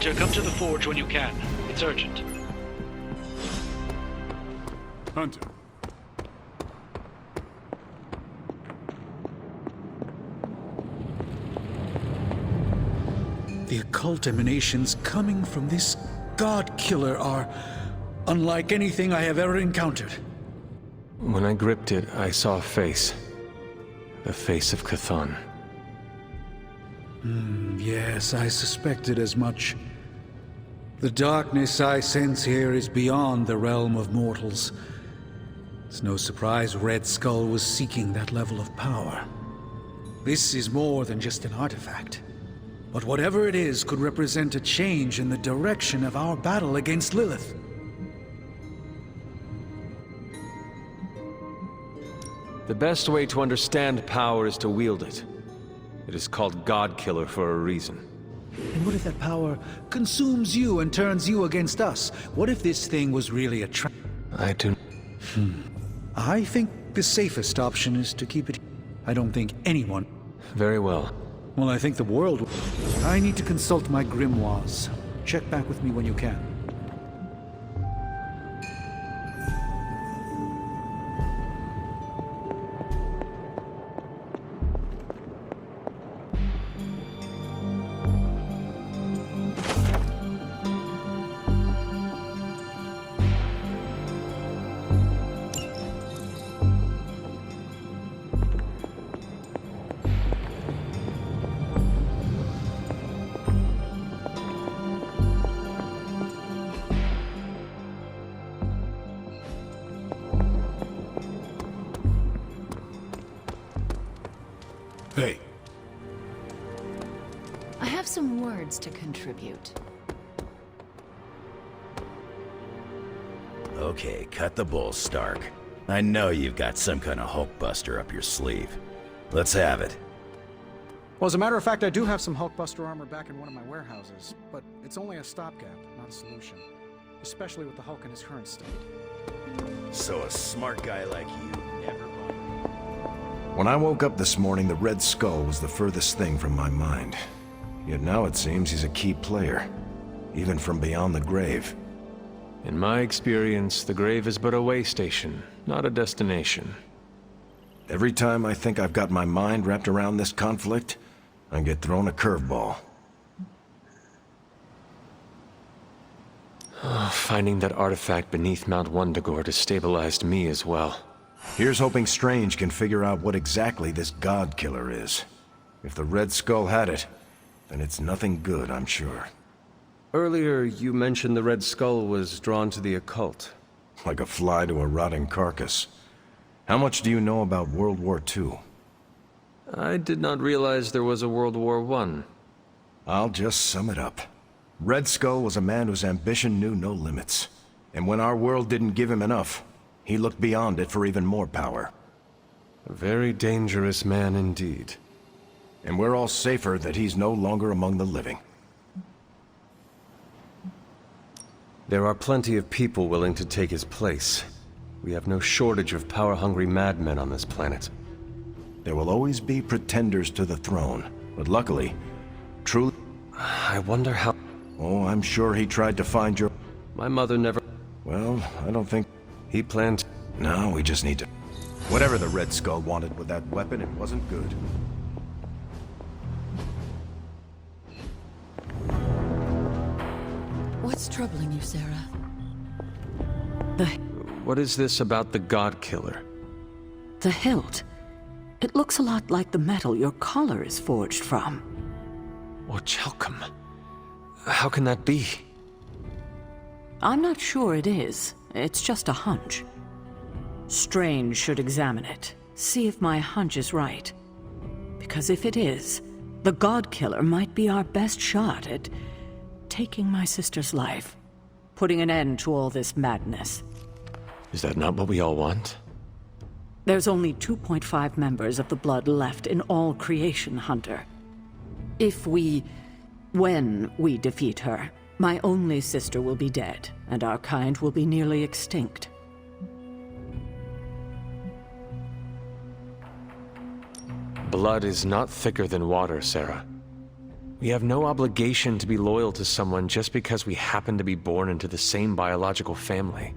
Hunter, come to the forge when you can. It's urgent. Hunter. The occult emanations coming from this god killer are unlike anything I have ever encountered. When I gripped it, I saw a face. The face of Chthon. Yes, I suspected as much. The darkness I sense here is beyond the realm of mortals. It's no surprise Red Skull was seeking that level of power. This is more than just an artifact. But whatever it is could represent a change in the direction of our battle against Lilith. The best way to understand power is to wield it. It is called God Killer for a reason. And what if that power consumes you and turns you against us? What if this thing was really a trap? I do... I think the safest option is to keep it. I don't think anyone... Very well. Well, I think the world... I need to consult my grimoires. Check back with me when you can. Hey. I have some words to contribute. Okay, cut the bull, Stark. I know you've got some kind of Hulkbuster up your sleeve. Let's have it. Well, as a matter of fact, I do have some Hulkbuster armor back in one of my warehouses, but it's only a stopgap, not a solution. Especially with the Hulk in his current state. So a smart guy like you never... When I woke up this morning, the Red Skull was the furthest thing from my mind. Yet now it seems he's a key player, even from beyond the grave. In my experience, the grave is but a way station, not a destination. Every time I think I've got my mind wrapped around this conflict, I get thrown a curveball. Finding that artifact beneath Mount Wundagore destabilized me as well. Here's hoping Strange can figure out what exactly this God Killer is. If the Red Skull had it, then it's nothing good, I'm sure. Earlier, you mentioned the Red Skull was drawn to the occult. Like a fly to a rotting carcass. How much do you know about World War II? I did not realize there was a World War I. I'll just sum it up. Red Skull was a man whose ambition knew no limits. And when our world didn't give him enough, he looked beyond it for even more power. A very dangerous man indeed. And we're all safer that he's no longer among the living. There are plenty of people willing to take his place. We have no shortage of power-hungry madmen on this planet. There will always be pretenders to the throne, but luckily, truly... I wonder how... Oh, I'm sure he tried to find your... My mother never... Well, I don't think... He planned... No, we just need to... Whatever the Red Skull wanted with that weapon, it wasn't good. What's troubling you, Sarah? What is this about the God Killer? The hilt. It looks a lot like the metal your collar is forged from. Orichalcum. How can that be? I'm not sure it is. It's just a hunch. Strange should examine it, see if my hunch is right. Because if it is, the God Killer might be our best shot at taking my sister's life, putting an end to all this madness. Is that not what we all want? There's only 2.5 members of the Blood left in all creation, Hunter. When we defeat her, my only sister will be dead, and our kind will be nearly extinct. Blood is not thicker than water, Sarah. We have no obligation to be loyal to someone just because we happen to be born into the same biological family.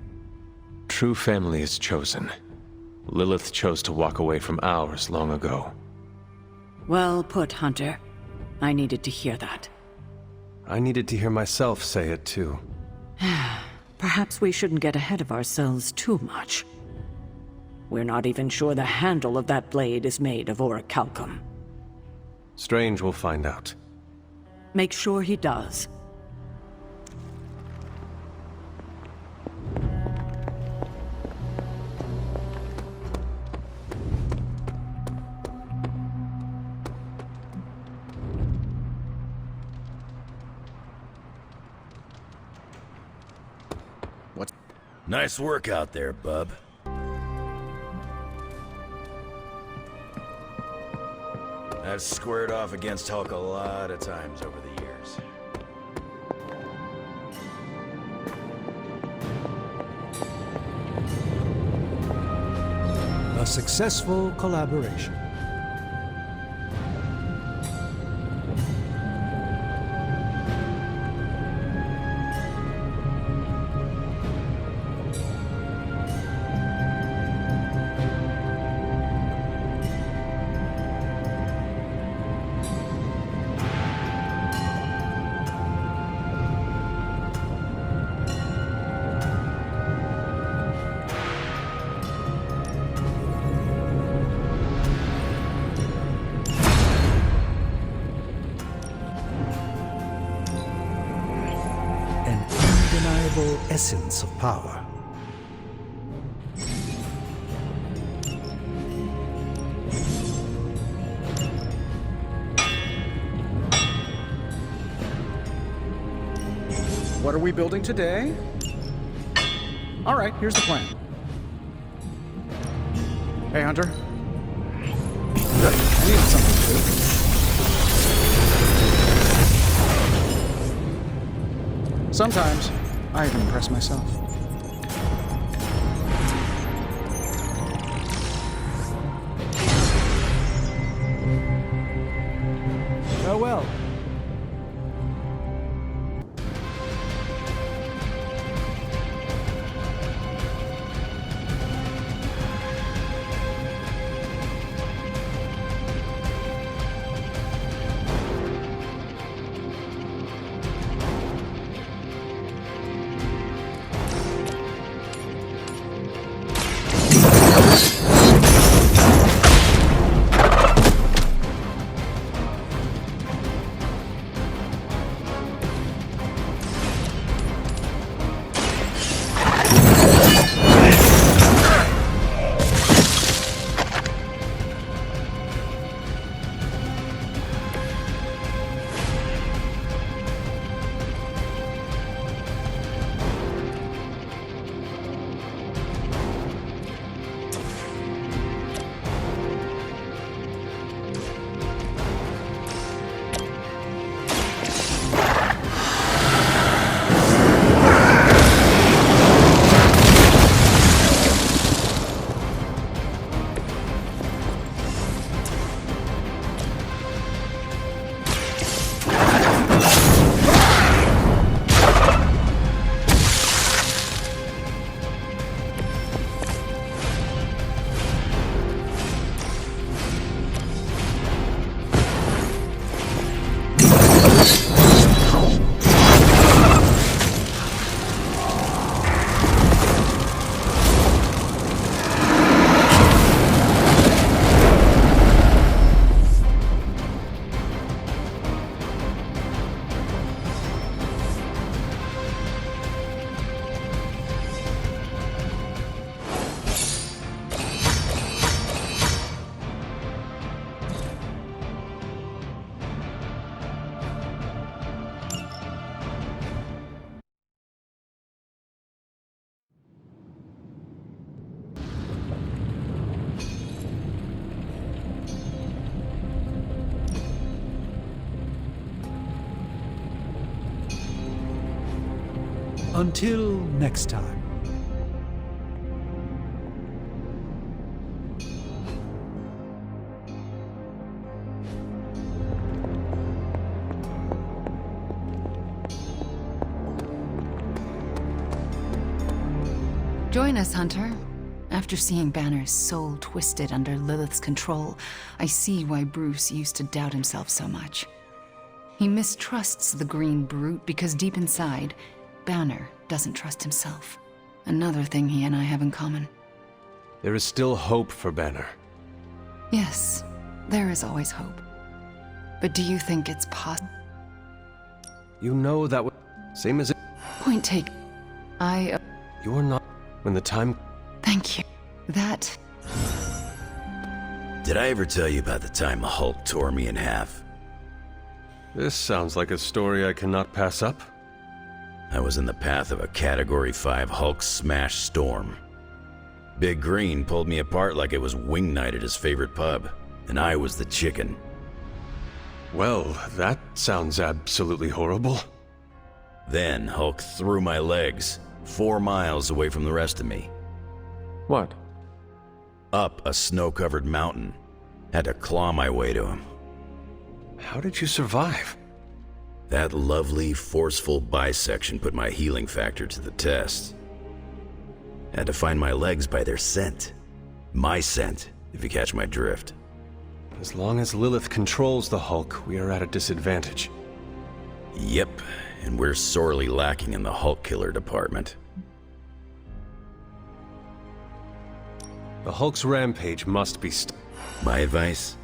True family is chosen. Lilith chose to walk away from ours long ago. Well put, Hunter. I needed to hear that. I needed to hear myself say it too. Perhaps we shouldn't get ahead of ourselves too much. We're not even sure the handle of that blade is made of orichalcum. Strange will find out. Make sure he does. Nice work out there, bub. I've squared off against Hulk a lot of times over the years. A successful collaboration. Essence of power. What are we building today? All right, here's the plan. Hey, Hunter. I needed something to do. Sometimes I even impress myself. Farewell. Until next time. Join us, Hunter. After seeing Banner's soul twisted under Lilith's control, I see why Bruce used to doubt himself so much. He mistrusts the green brute because deep inside, Banner doesn't trust himself. Another thing he and I have in common. There is still hope for Banner. Yes, there is always hope. But do you think it's possible? You know that would... Same as it... Point take. You're not... When the time... Thank you. That... Did I ever tell you about the time the Hulk tore me in half? This sounds like a story I cannot pass up. I was in the path of a Category 5 Hulk smash storm. Big Green pulled me apart like it was wing night at his favorite pub, and I was the chicken. Well, that sounds absolutely horrible. Then Hulk threw my legs 4 miles away from the rest of me. What? Up a snow-covered mountain. Had to claw my way to him. How did you survive? That lovely, forceful bisection put my healing factor to the test. Had to find my legs by their scent. My scent, if you catch my drift. As long as Lilith controls the Hulk, we are at a disadvantage. Yep, and we're sorely lacking in the Hulk killer department. The Hulk's rampage must be My advice?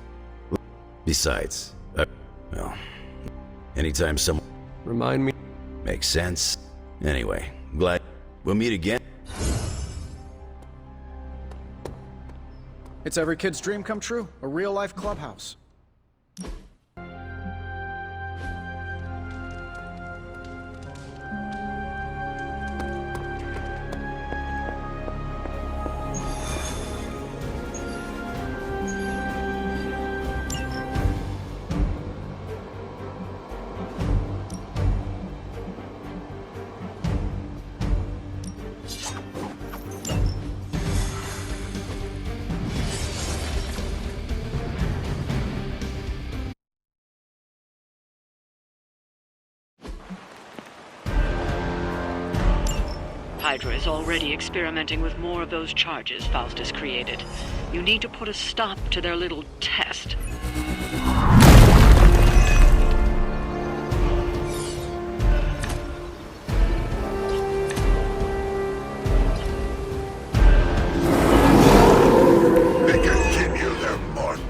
Besides, well, anytime someone... Remind me... Makes sense. Anyway, glad we'll meet again. It's every kid's dream come true. A real-life clubhouse. Hydra is already experimenting with more of those charges Faustus created. You need to put a stop to their little test.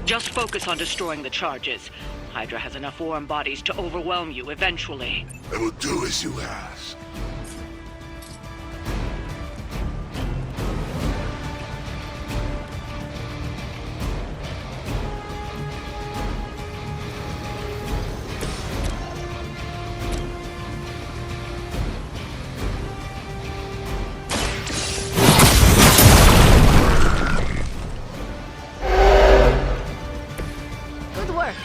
Just focus on destroying the charges. Hydra has enough warm bodies to overwhelm you eventually. I will do as you ask. Good work.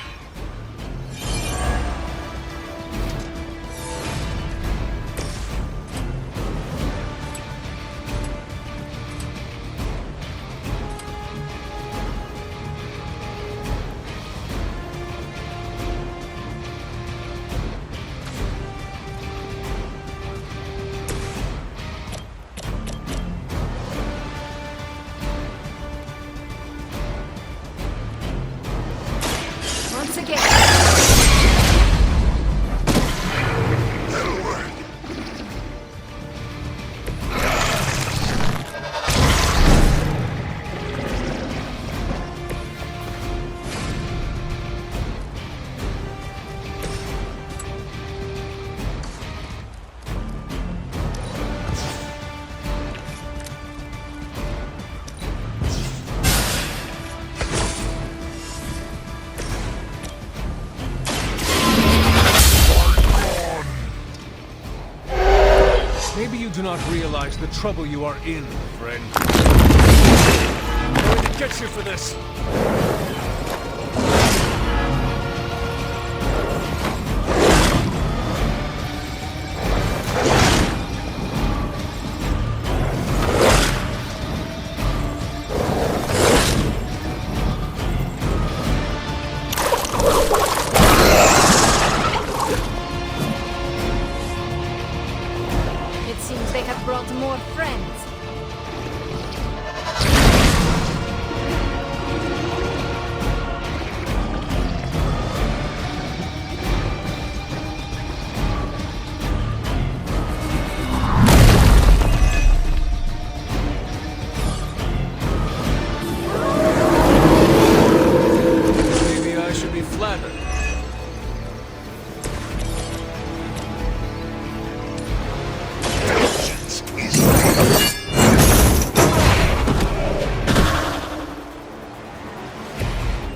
Once again. That'll work. Maybe you do not realize the trouble you are in, friend. I'm going to get you for this. It seems they have brought more friends. Vengeance is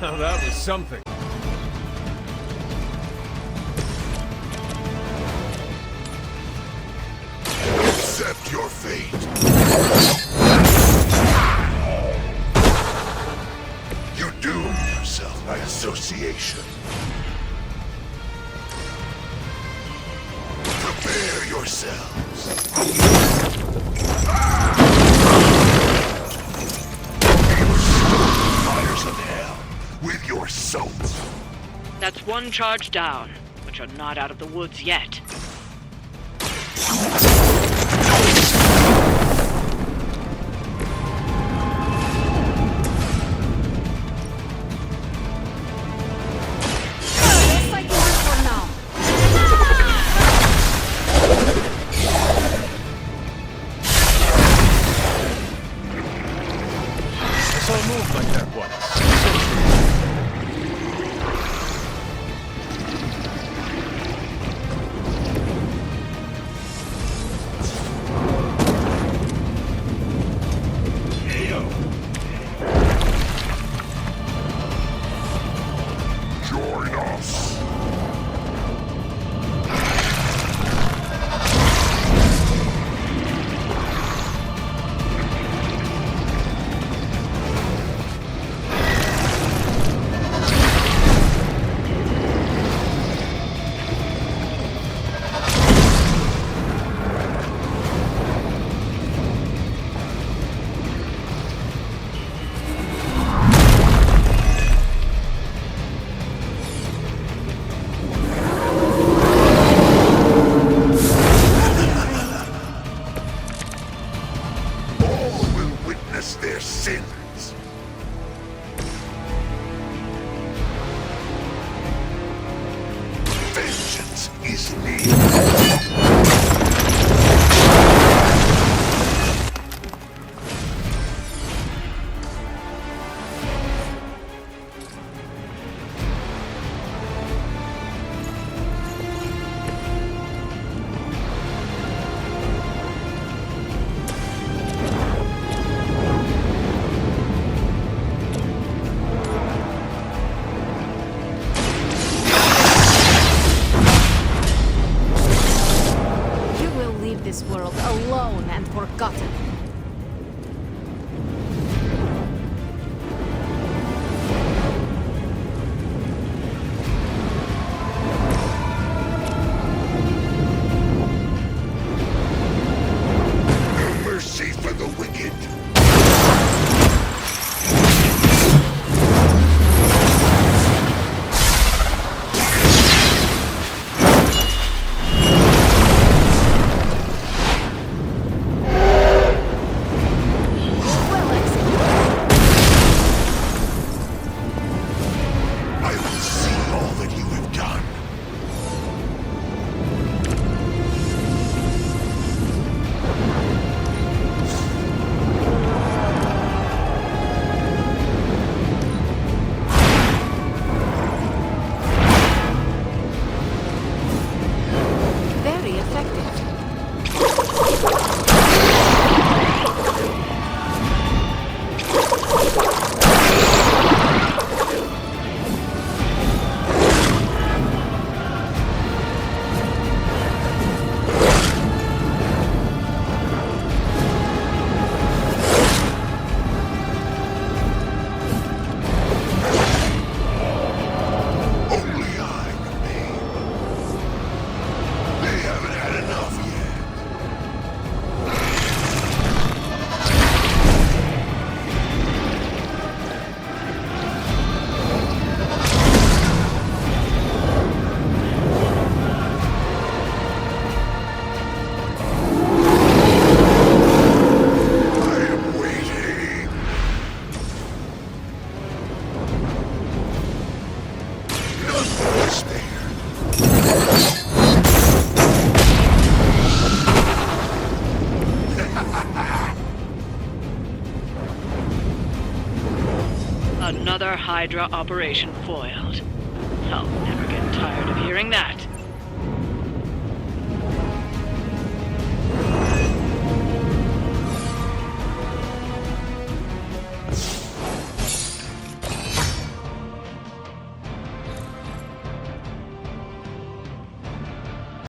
Now that was something. accept your fate. You doom yourself by association. Prepare yourselves. Fires of hell with your souls. That's one charge down, but you're not out of the woods yet. Join us. All will witness their sins. Vengeance is near. You will leave this world alone and forgotten. No mercy for the wicked. I will see all that you have done. Very effective. Only I remain. They haven't had enough yet. I am waiting. None will spare. Another Hydra operation foiled. I'll never get tired of hearing that.